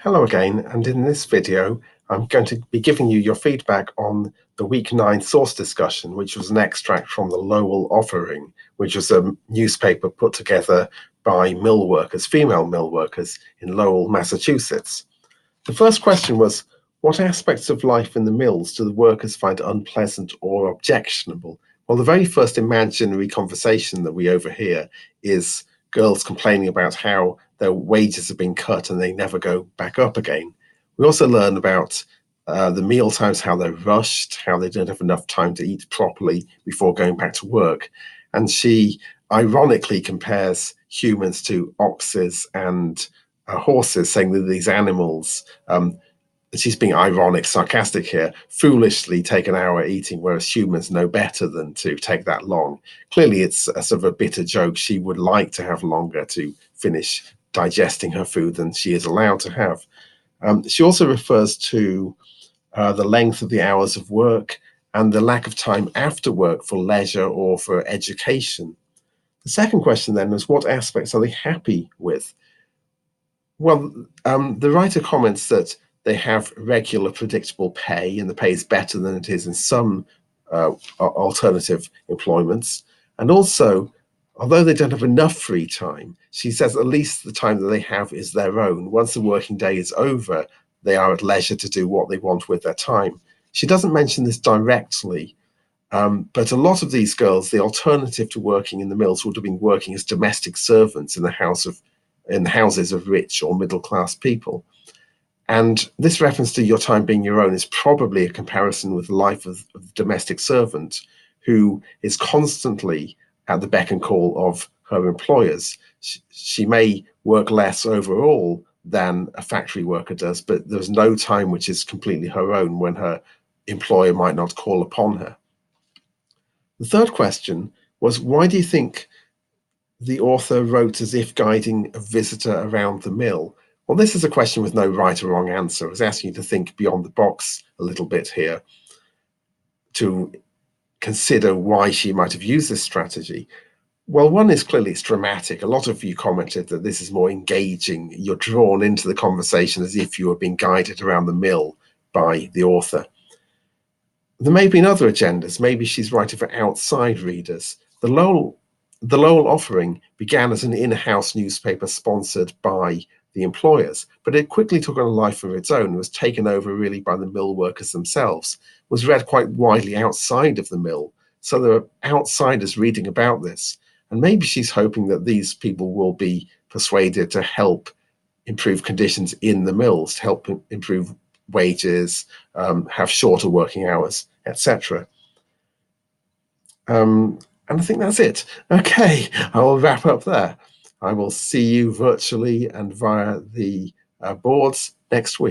Hello again, and in this video, I'm going to be giving you your feedback on the Week 9 source discussion, which was an extract from the Lowell Offering, which was a newspaper put together by mill workers, female mill workers in Lowell, Massachusetts. The first question was, what aspects of life in the mills do the workers find unpleasant or objectionable? Well, the very first imaginary conversation that we overhear is girls complaining about how their wages have been cut and they never go back up again. We also learn about the meal times, how they're rushed, how they don't have enough time to eat properly before going back to work. And she ironically compares humans to oxes and horses, saying that these animals, she's being ironic, sarcastic here, foolishly take an hour eating, whereas humans know better than to take that long. Clearly, it's a sort of a bitter joke. She would like to have longer to finish digesting her food than she is allowed to have. She also refers to the length of the hours of work and the lack of time after work for leisure or for education. The second question then is, what aspects are they happy with? Well, the writer comments that they have regular, predictable pay, and the pay is better than it is in some alternative employments. And also, although they don't have enough free time, she says at least the time that they have is their own. Once the working day is over, they are at leisure to do what they want with their time. She doesn't mention this directly, but a lot of these girls, the alternative to working in the mills would have been working as domestic servants in the houses of rich or middle class people. And this reference to your time being your own is probably a comparison with the life of the domestic servant who is constantly at the beck and call of her employers. She may work less overall than a factory worker does, but there's no time which is completely her own when her employer might not call upon her. The third question was, why do you think the author wrote as if guiding a visitor around the mill? Well, this is a question with no right or wrong answer. I was asking you to think beyond the box a little bit here to consider why she might have used this strategy. Well, one is clearly it's dramatic. A lot of you commented that this is more engaging. You're drawn into the conversation as if you were being guided around the mill by the author. There may be other agendas. Maybe she's writing for outside readers. The Lowell Offering began as an in-house newspaper sponsored by the employers, but it quickly took on a life of its own. It was taken over really by the mill workers themselves, was read quite widely outside of the mill. So there are outsiders reading about this. And maybe she's hoping that these people will be persuaded to help improve conditions in the mills, to help improve wages, have shorter working hours, etc. And I think that's it. Okay, I will wrap up there. I will see you virtually and via the boards next week.